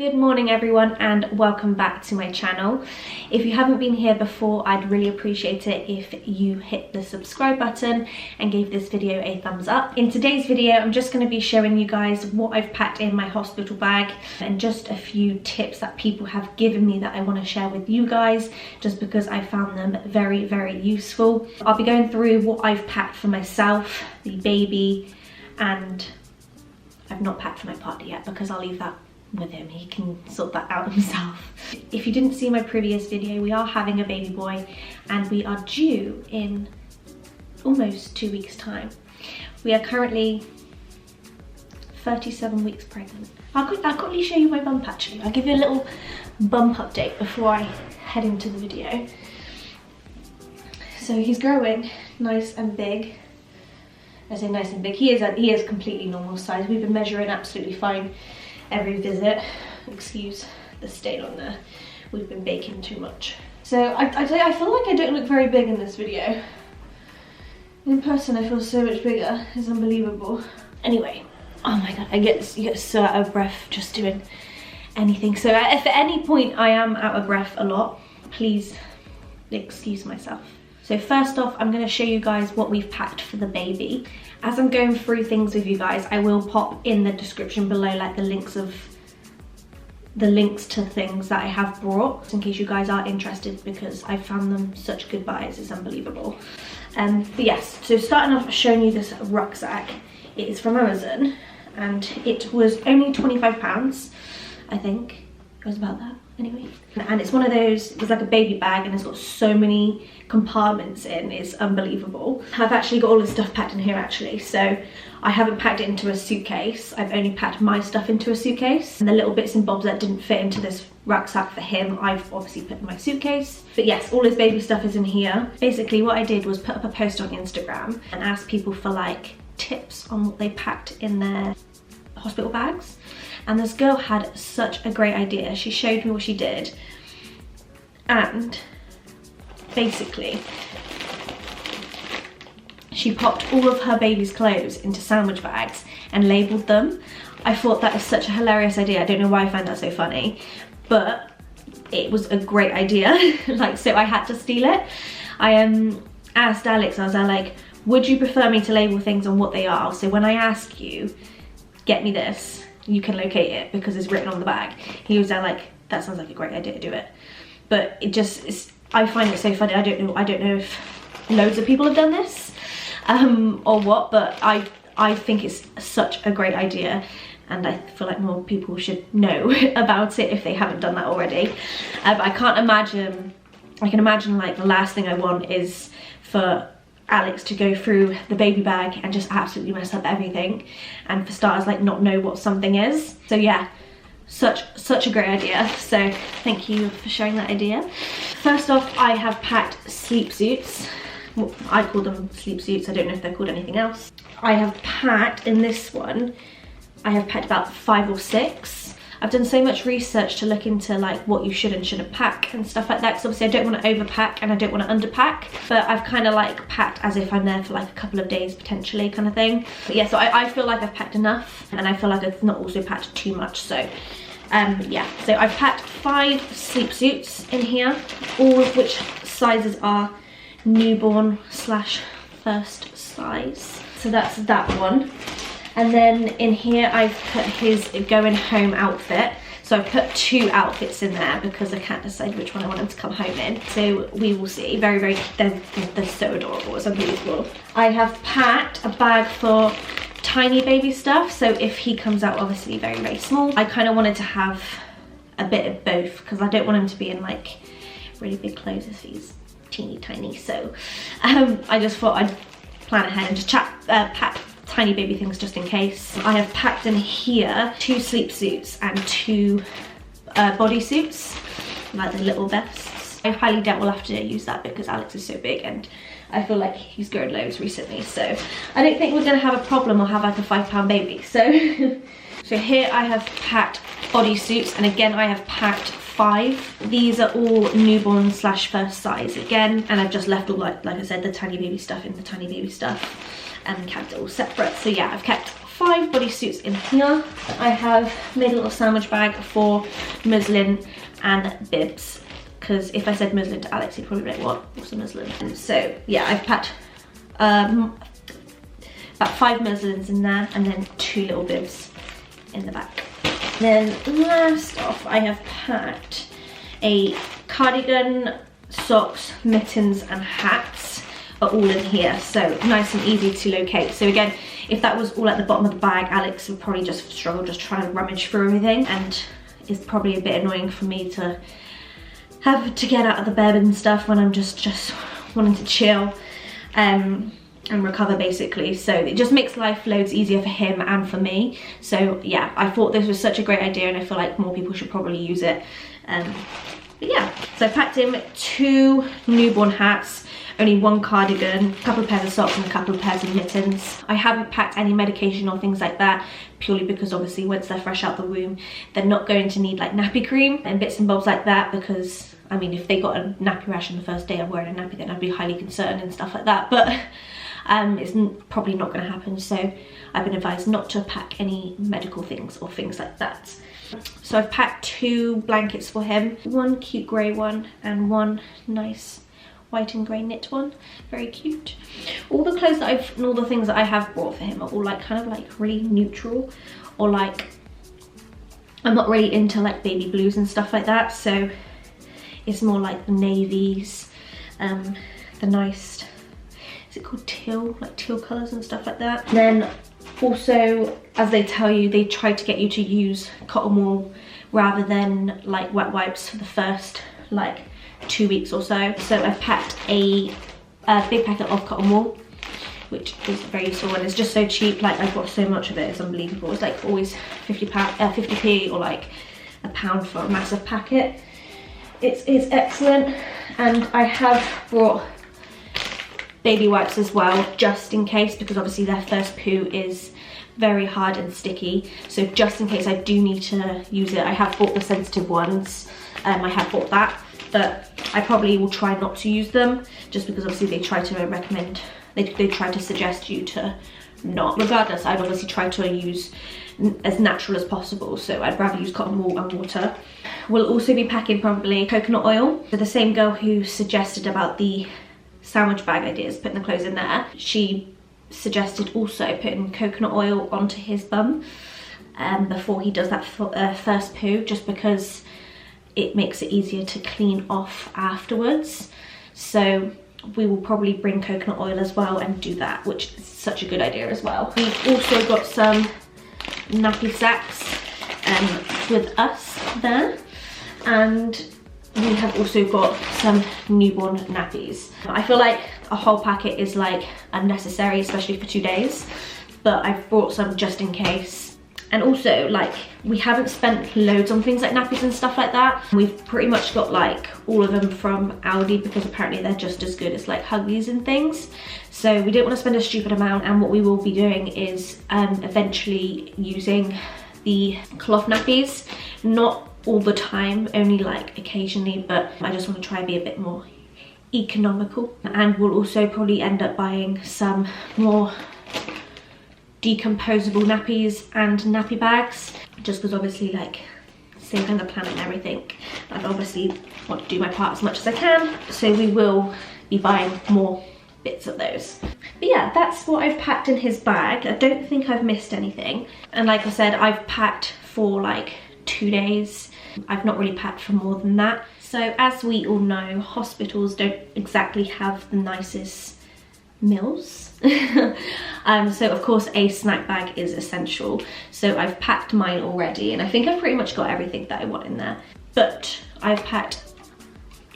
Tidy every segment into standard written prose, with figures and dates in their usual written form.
Good morning everyone and welcome back to my channel. If you haven't been here before, I'd really appreciate it if you hit the subscribe button and gave this video a thumbs up. In today's video, I'm just going to be showing you guys what I've packed in my hospital bag and just a few tips that people have given me that I want to share with you guys just because I found them very, very useful. I'll be going through what I've packed for myself, the baby, and I've not packed for my partner yet because I'll leave that with him. He can sort that out himself. If you didn't see my previous video, we are having a baby boy and we are due in almost 2 weeks time. We are currently 37 weeks pregnant. I'll quickly show you my bump actually. I'll give you a little bump update before I head into the video. So he's growing nice and big. I say nice and big, he is completely normal size. We've been measuring absolutely fine every visit. Excuse the stain on there. We've been baking too much. So I feel like I don't look very big in this video. In person I feel so much bigger. It's unbelievable. Anyway, oh my god, you get so out of breath just doing anything. So if at any point I am out of breath a lot, please excuse myself. So first off, I'm going to show you guys what we've packed for the baby. As I'm going through things with you guys, I will pop in the description below like the links to things that I have brought in case you guys are interested because I found them such good buys. It's unbelievable. But yes, so starting off showing you this rucksack. It is from Amazon and it was only £25, I think. It was about that anyway. And it's one of those, it's like a baby bag and it's got so many compartments in, it's unbelievable. I've actually got all this stuff packed in here actually, so I haven't packed it into a suitcase. I've only packed my stuff into a suitcase. And the little bits and bobs that didn't fit into this rucksack for him, I've obviously put in my suitcase. But yes, all his baby stuff is in here. Basically what I did was put up a post on Instagram and ask people for like tips on what they packed in their hospital bags. And this girl had such a great idea. She showed me what she did. And basically, she popped all of her baby's clothes into sandwich bags and labelled them. I thought that is such a hilarious idea. I don't know why I found that so funny, but it was a great idea. Like, so I had to steal it. I asked Alex, I was like, would you prefer me to label things on what they are? So when I ask you, get me this, you can locate it because it's written on the bag. He was there like, that sounds like a great idea, to do it. But it just, I find it so funny. I don't know if loads of people have done this or what, but I think it's such a great idea and I feel like more people should know about it if they haven't done that already. I can imagine like the last thing I want is for Alex to go through the baby bag and just absolutely mess up everything, and for starters like not know what something is. So yeah, such a great idea, so thank you for sharing that idea. First off, I have packed sleep suits. Well, I call them sleep suits, I don't know if they're called anything else. I have packed, in this one, I have packed about 5 or 6. I've done so much research to look into like what you should and shouldn't pack and stuff like that, because obviously I don't want to overpack and I don't want to underpack, but I've kind of like packed as if I'm there for like a couple of days potentially kind of thing. But yeah, so I feel like I've packed enough and I feel like I've not also packed too much. So yeah, so I've packed 5 sleep suits in here, all of which sizes are newborn / first size. So that's that one. And then in here I've put his going home outfit. So I put 2 outfits in there because I can't decide which one I want him to come home in. So we will see. Very, very, they're so adorable, it's unbelievable. I have packed a bag for tiny baby stuff. So if he comes out obviously very, very small, I kind of wanted to have a bit of both because I don't want him to be in like really big clothes if he's teeny tiny. So I just thought I'd plan ahead and just pack tiny baby things just in case. I have packed in here 2 sleep suits and 2 body suits, like the little vests. I highly doubt we'll have to use that because Alex is so big and I feel like he's grown loads recently, so I don't think we're going to have a problem or have like a 5-pound baby. So so here I have packed body suits, and again I have packed 5. These are all newborn / first size again, and I've just left all like I said, the tiny baby stuff in the tiny baby stuff and kept it all separate. So yeah, I've kept 5 5 bodysuits in here. I have made a little sandwich bag for muslin and bibs, because if I said muslin to Alex, he'd probably be like, what's a muslin? And so yeah, I've packed about 5 muslins in there, and then 2 little bibs in the back. Then last off, I have packed a cardigan, socks, mittens and hats are all in here, so nice and easy to locate. So again, if that was all at the bottom of the bag, Alex would probably just struggle just trying to rummage through everything, and it's probably a bit annoying for me to have to get out of the bed and stuff when I'm just wanting to chill and recover basically. So it just makes life loads easier for him and for me. So yeah, I thought this was such a great idea, and I feel like more people should probably use it. But yeah, so I packed in 2 newborn hats, only 1 cardigan, a couple of pairs of socks and a couple of pairs of mittens. I haven't packed any medication or things like that, purely because obviously once they're fresh out the womb, they're not going to need like nappy cream and bits and bobs like that, because I mean, if they got a nappy rash on the first day of wearing a nappy, then I'd be highly concerned and stuff like that. But it's probably not going to happen, so I've been advised not to pack any medical things or things like that. So I've packed 2 blankets for him, 1 cute grey one and 1 nice white and grey knit one, very cute. All the clothes that and all the things that I have bought for him are all like kind of like really neutral, or like I'm not really into like baby blues and stuff like that, so it's more like the navies, the nice, is it called teal, like teal colours and stuff like that. And then also, as they tell you, they try to get you to use cotton wool rather than like wet wipes for the first like 2 weeks or so. So I've packed a big packet of cotton wool, which is very useful, and it's just so cheap. Like I've got so much of it, it's unbelievable. It's like always 50p or like £1 for a massive packet. It's excellent. And I have brought baby wipes as well, just in case, because obviously their first poo is very hard and sticky, so just in case I do need to use it. I have bought the sensitive ones, I have bought that, but I probably will try not to use them, just because obviously they try to recommend, they try to suggest you to not. Regardless, I'd obviously try to use as natural as possible, so I'd rather use cotton wool and water. We'll also be packing probably coconut oil. So the same girl who suggested about the sandwich bag ideas, putting the clothes in there, she suggested also putting coconut oil onto his bum before he does that first poo, just because it makes it easier to clean off afterwards. So we will probably bring coconut oil as well and do that, which is such a good idea as well. We've also got some nappy sacks with us there, and we have also got some newborn nappies. I feel like a whole packet is like unnecessary, especially for 2 days, but I've brought some just in case. And also, like, we haven't spent loads on things like nappies and stuff like that. We've pretty much got like all of them from Aldi, because apparently they're just as good as like Huggies and things. So we don't want to spend a stupid amount, and what we will be doing is eventually using the cloth nappies, not all the time, only like occasionally, but I just want to try and be a bit more economical. And we'll also probably end up buying some more decomposable nappies and nappy bags, just because obviously like saving the planet and everything, I obviously want to do my part as much as I can, so we will be buying more bits of those. But yeah, that's what I've packed in his bag. I don't think I've missed anything, and like I said, I've packed for like 2 days. I've not really packed for more than that. So as we all know, hospitals don't exactly have the nicest meals. So of course a snack bag is essential. So I've packed mine already, and I think I've pretty much got everything that I want in there. But I've packed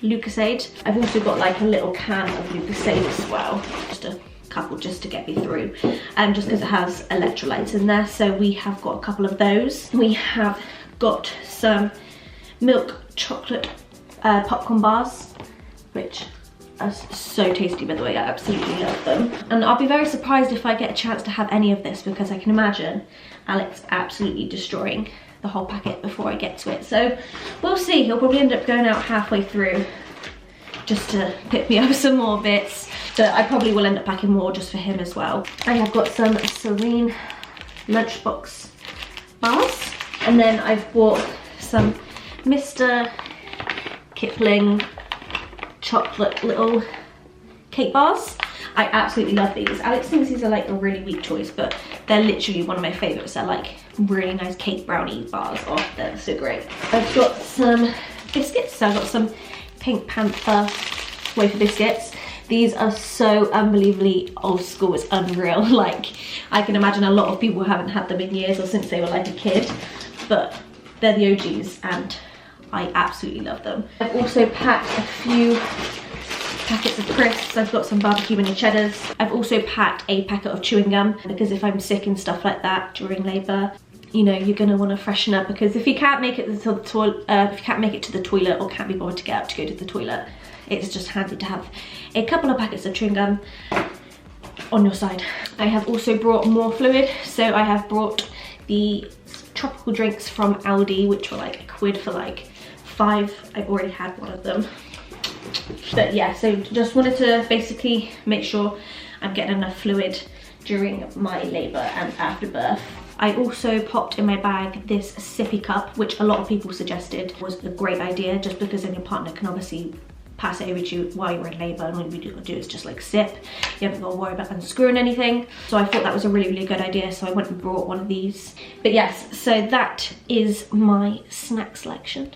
Lucozade. I've also got like a little can of Lucozade as well, just a couple just to get me through, just because it has electrolytes in there. So we have got a couple of those. We have got some milk chocolate popcorn bars, which are so tasty, by the way. I absolutely love them, and I'll be very surprised if I get a chance to have any of this, because I can imagine Alex absolutely destroying the whole packet before I get to it. So we'll see. He'll probably end up going out halfway through just to pick me up some more bits, but I probably will end up packing more just for him as well. I have got some Serene lunchbox bars. And then I've bought some Mr. Kipling chocolate little cake bars. I absolutely love these. Alex thinks these are like a really weak choice, but they're literally one of my favorites. They're like really nice cake brownie bars. Oh, they're so great. I've got some biscuits. So I've got some Pink Panther wafer biscuits. These are so unbelievably old school, it's unreal. Like, I can imagine a lot of people haven't had them in years or since they were like a kid, but they're the OGs and I absolutely love them. I've also packed a few packets of crisps. I've got some barbecue mini cheddars. I've also packed a packet of chewing gum because if I'm sick and stuff like that during labour, you know, you're gonna want to freshen up, because if you can't make it to the toilet, or can't be bothered to get up to go to the toilet, it's just handy to have a couple of packets of chewing gum on your side. I have also brought more fluid, so I have brought the tropical drinks from Aldi, which were like £1 for like 5. I've already had one of them. But yeah, so just wanted to basically make sure I'm getting enough fluid during my labour and after birth. I also popped in my bag this sippy cup, which a lot of people suggested was a great idea, just because then your partner can obviously pass it over to you while you're in labour, and all you do is just like sip. You haven't got to worry about unscrewing anything. So I thought that was a really, really good idea, so I went and brought one of these. But yes, so that is my snack selection.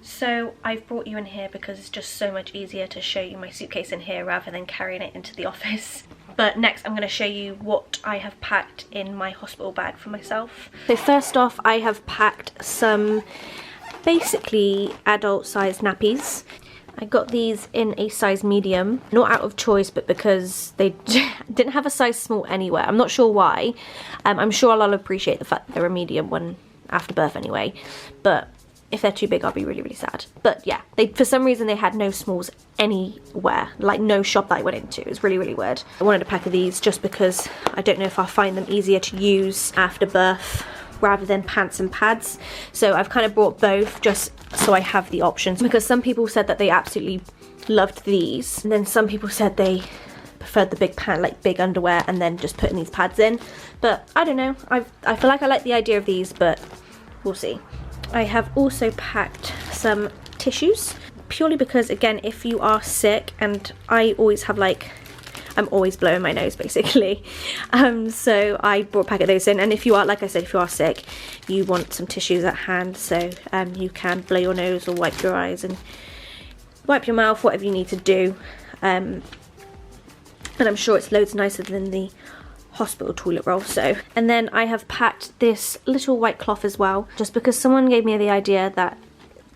So I've brought you in here because it's just so much easier to show you my suitcase in here rather than carrying it into the office. But next I'm going to show you what I have packed in my hospital bag for myself. So first off, I have packed some basically adult sized nappies. I got these in a size medium, not out of choice, but because they didn't have a size small anywhere. I'm not sure why. I'm sure I'll appreciate the fact that they're a medium one after birth anyway, but if they're too big, I'll be really, really sad. But yeah, for some reason they had no smalls anywhere, like no shop that I went into. It was really, really weird. I wanted a pack of these just because I don't know if I'll find them easier to use after birth rather than pants and pads. So I've kind of brought both just so I have the options, because some people said that they absolutely loved these, and then some people said they preferred the big pant, like big underwear, and then just putting these pads in. But I don't know, I feel like I like the idea of these, but we'll see. I have also packed some tissues, purely because, again, if you are sick, and I always have like, I'm always blowing my nose basically, so I brought a packet of those in. And if you are, like I said, if you are sick, you want some tissues at hand, so you can blow your nose or wipe your eyes and wipe your mouth, whatever you need to do. And I'm sure it's loads nicer than the hospital toilet roll. So, and then I have packed this little white cloth as well, just because someone gave me the idea that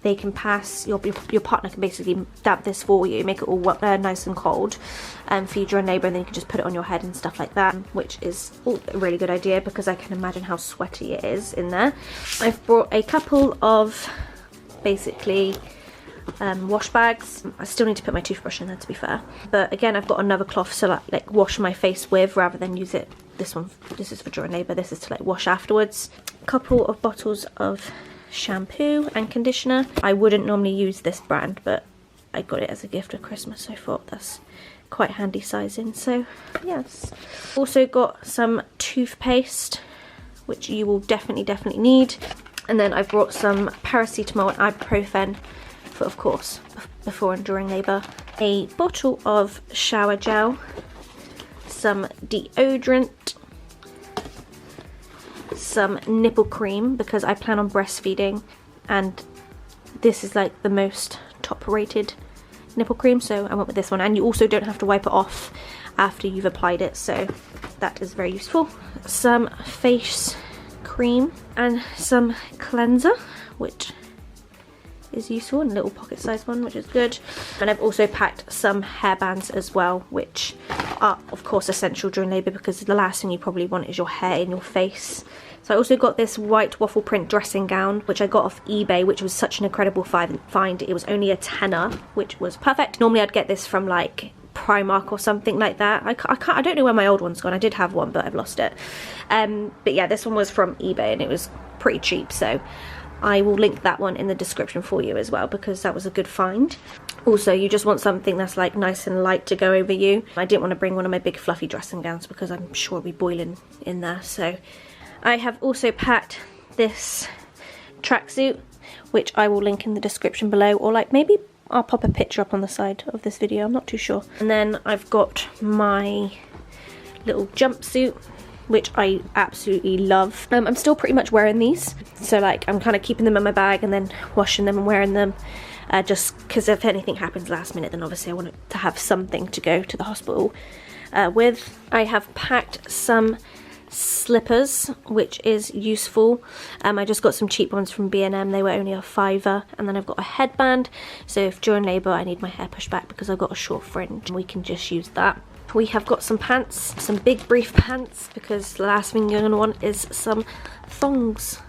they can pass, your partner can basically damp this for you, make it all nice and cold for you during labour, and then you can just put it on your head and stuff like that, which is a really good idea because I can imagine how sweaty it is in there. I've brought a couple of basically wash bags. I still need to put my toothbrush in there, to be fair, but again, I've got another cloth to like wash my face with rather than use it. This is for during labour, this is to like wash afterwards. A couple of bottles of shampoo and conditioner. I wouldn't normally use this brand, but I got it as a gift at Christmas, so I thought that's quite handy sizing. So yes, also got some toothpaste, which you will definitely need, and then I've brought some paracetamol and ibuprofen for, of course, before and during labour. A bottle of shower gel, some deodorant, some nipple cream because I plan on breastfeeding, and this is like the most top rated nipple cream, so I went with this one. And you also don't have to wipe it off after you've applied it, so that is very useful. Some face cream and some cleanser, which is useful, and a little pocket sized one, which is good. And I've also packed some hair bands as well, which are of course essential during labour because the last thing you probably want is your hair in your face. So I also got this white waffle print dressing gown, which I got off eBay, which was such an incredible find. It was only a tenner, which was perfect. Normally I'd get this from like Primark or something like that. I don't know where my old one's gone. I did have one, but I've lost it. But yeah, this one was from eBay and it was pretty cheap, so I will link that one in the description for you as well, because that was a good find. Also, you just want something that's like nice and light to go over you. I didn't want to bring one of my big fluffy dressing gowns because I'm sure it'll be boiling in there, so I have also packed this tracksuit, which I will link in the description below, or like maybe I'll pop a picture up on the side of this video, I'm not too sure. And then I've got my little jumpsuit, which I absolutely love. I'm still pretty much wearing these, so like I'm kind of keeping them in my bag and then washing them and wearing them, just because if anything happens last minute, then obviously I want to have something to go to the hospital with. I have packed some slippers, which is useful. I just got some cheap ones from B&M, they were only a £5, and then I've got a headband, so if during labour I need my hair pushed back because I've got a short fringe, we can just use that. We have got some pants, some big brief pants, because the last thing you're going to want is some thongs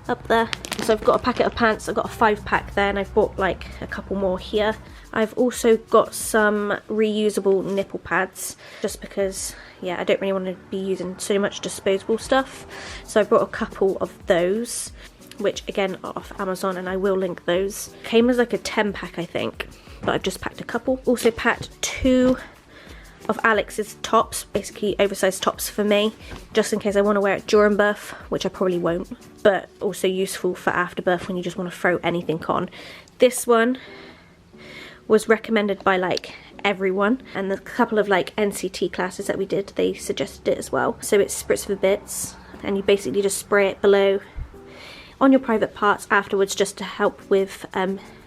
up there. So I've got a packet of pants, I've got a 5-pack there, and I've bought like a couple more here. I've also got some reusable nipple pads, just because, yeah, I don't really want to be using so much disposable stuff. So I brought a couple of those, which again are off Amazon, and I will link those. Came as like a 10-pack, I think, but I've just packed a couple. Also packed 2 of Alex's tops, basically oversized tops for me, just in case I want to wear it during birth, which I probably won't, but also useful for after birth when you just want to throw anything on. This one was recommended by like everyone, and the couple of like NCT classes that we did, they suggested it as well. So it's spritz for bits, and you basically just spray it below on your private parts afterwards, just to help with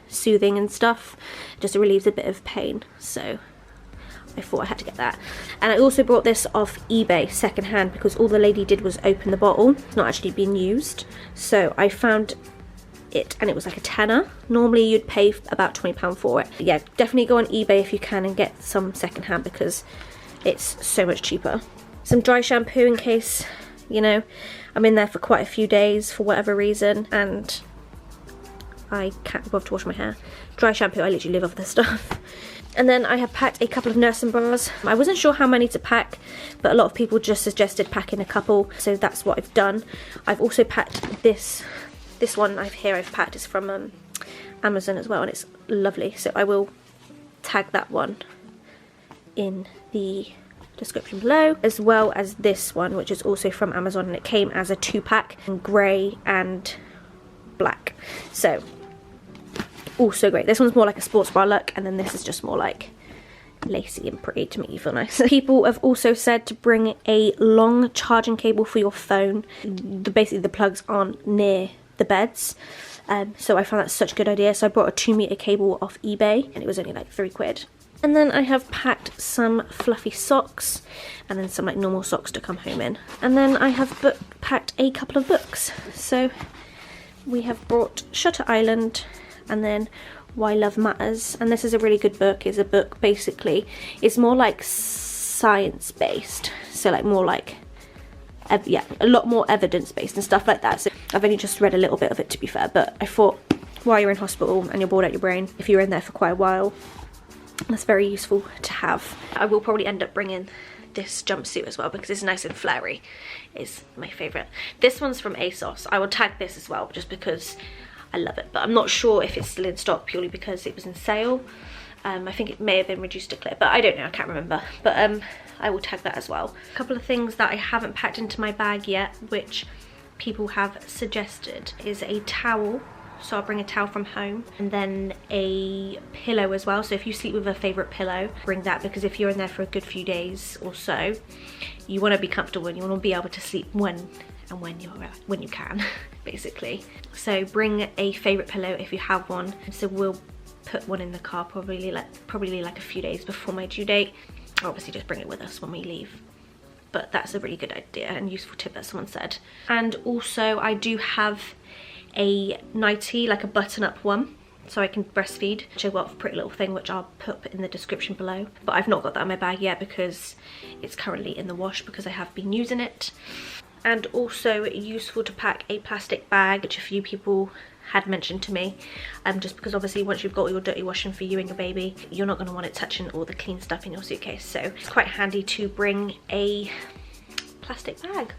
soothing and stuff, just relieves a bit of pain. So I thought I had to get that. And I also brought this off eBay secondhand, because all the lady did was open the bottle. It's not actually being used. So I found it, and it was like a tenner. Normally you'd pay about £20 for it. Yeah, definitely go on eBay if you can and get some secondhand, because it's so much cheaper. Some dry shampoo in case, you know, I'm in there for quite a few days for whatever reason and I can't be bothered to wash my hair. Dry shampoo, I literally live off this stuff. And then I have packed a couple of nursing bras. I wasn't sure how many to pack, but a lot of people just suggested packing a couple, so that's what I've done. I've also packed this one I've packed is from Amazon as well, and it's lovely, so I will tag that one in the description below, as well as this one, which is also from Amazon, and it came as a 2-pack in grey and black. So also great. This one's more like a sports bra look, and then this is just more like lacy and pretty to make you feel nice. People have also said to bring a long charging cable for your phone. Basically the plugs aren't near the beds, so I found that such a good idea. So I bought a 2-meter cable off eBay, and it was only like £3. And then I have packed some fluffy socks, and then some like normal socks to come home in. And then I have packed a couple of books. So we have brought Shutter Island, and then Why Love Matters, and this is a really good book. It's a book, basically it's more like science based, so like more like yeah, a lot more evidence based and stuff like that. So I've only just read a little bit of it, to be fair, but I thought while you're in hospital and you're bored out your brain, if you're in there for quite a while, that's very useful to have. I will probably end up bringing this jumpsuit as well, because it's nice and flary. It's my favourite. This one's from ASOS. I will tag this as well, just because I love it, but I'm not sure if it's still in stock, purely because it was in sale. I think it may have been reduced to clear, but I don't know, I can't remember. But I will tag that as well. A couple of things that I haven't packed into my bag yet, which people have suggested, is a towel. So I'll bring a towel from home, and then a pillow as well. So if you sleep with a favourite pillow, bring that, because if you're in there for a good few days or so, you want to be comfortable and you want to be able to sleep when you can, basically. So bring a favourite pillow if you have one. So we'll put one in the car probably like a few days before my due date. Obviously just bring it with us when we leave. But that's a really good idea and useful tip that someone said. And also I do have a nightie, like a button-up one, so I can breastfeed, which I got for Pretty Little Thing, which I'll put in the description below. But I've not got that in my bag yet because it's currently in the wash, because I have been using it. And also useful to pack a plastic bag, which a few people had mentioned to me, just because obviously once you've got all your dirty washing for you and your baby, you're not going to want it touching all the clean stuff in your suitcase. So it's quite handy to bring a plastic bag,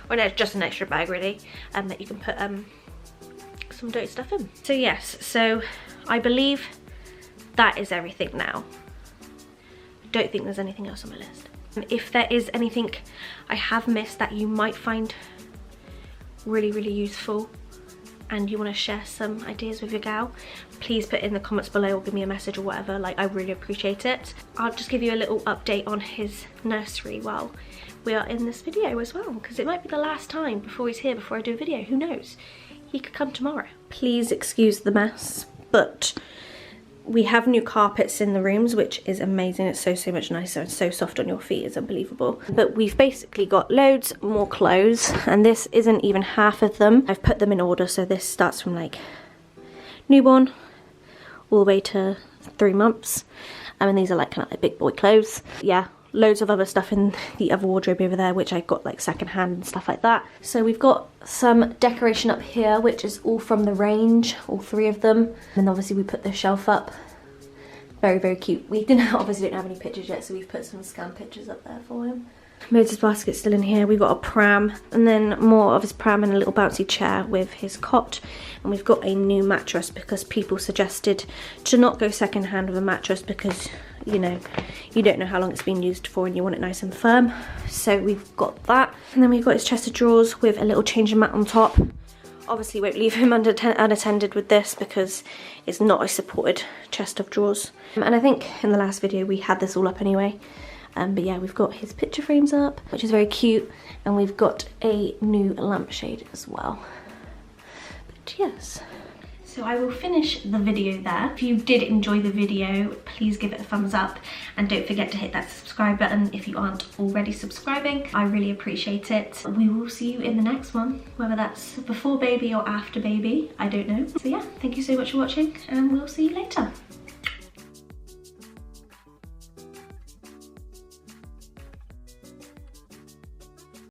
or no, just an extra bag really, that you can put some dirty stuff in. So yes, so I believe that is everything now. I don't think there's anything else on my list. And if there is anything I have missed that you might find really, really useful and you want to share some ideas with your gal, please put in the comments below or give me a message or whatever. Like, I really appreciate it. I'll just give you a little update on his nursery while we are in this video as well, because it might be the last time before he's here, before I do a video. Who knows? He could come tomorrow. Please excuse the mess, but we have new carpets in the rooms, which is amazing. It's so much nicer and so soft on your feet. It's unbelievable. But we've basically got loads more clothes, and this isn't even half of them. I've put them in order, so this starts from like newborn all the way to 3 months. And these are like kind of like big boy clothes. Yeah, loads of other stuff in the other wardrobe over there, which I got like secondhand and stuff like that. So we've got some decoration up here, which is all from the range, all 3 of them. And obviously we put the shelf up. Very cute. We obviously don't have any pictures yet, so we've put some scan pictures up there for him. Moses' basket's still in here. We've got a pram, and then more of his pram and a little bouncy chair with his cot. And we've got a new mattress because people suggested to not go second hand with a mattress because, you know, you don't know how long it's been used for and you want it nice and firm. So we've got that. And then we've got his chest of drawers with a little changing mat on top. Obviously won't leave him unattended with this because it's not a supported chest of drawers. And I think in the last video we had this all up anyway. But yeah, we've got his picture frames up, which is very cute. And we've got a new lampshade as well. But yes. So I will finish the video there. If you did enjoy the video, please give it a thumbs up. And don't forget to hit that subscribe button if you aren't already subscribing. I really appreciate it. We will see you in the next one, whether that's before baby or after baby, I don't know. So yeah, thank you so much for watching and we'll see you later.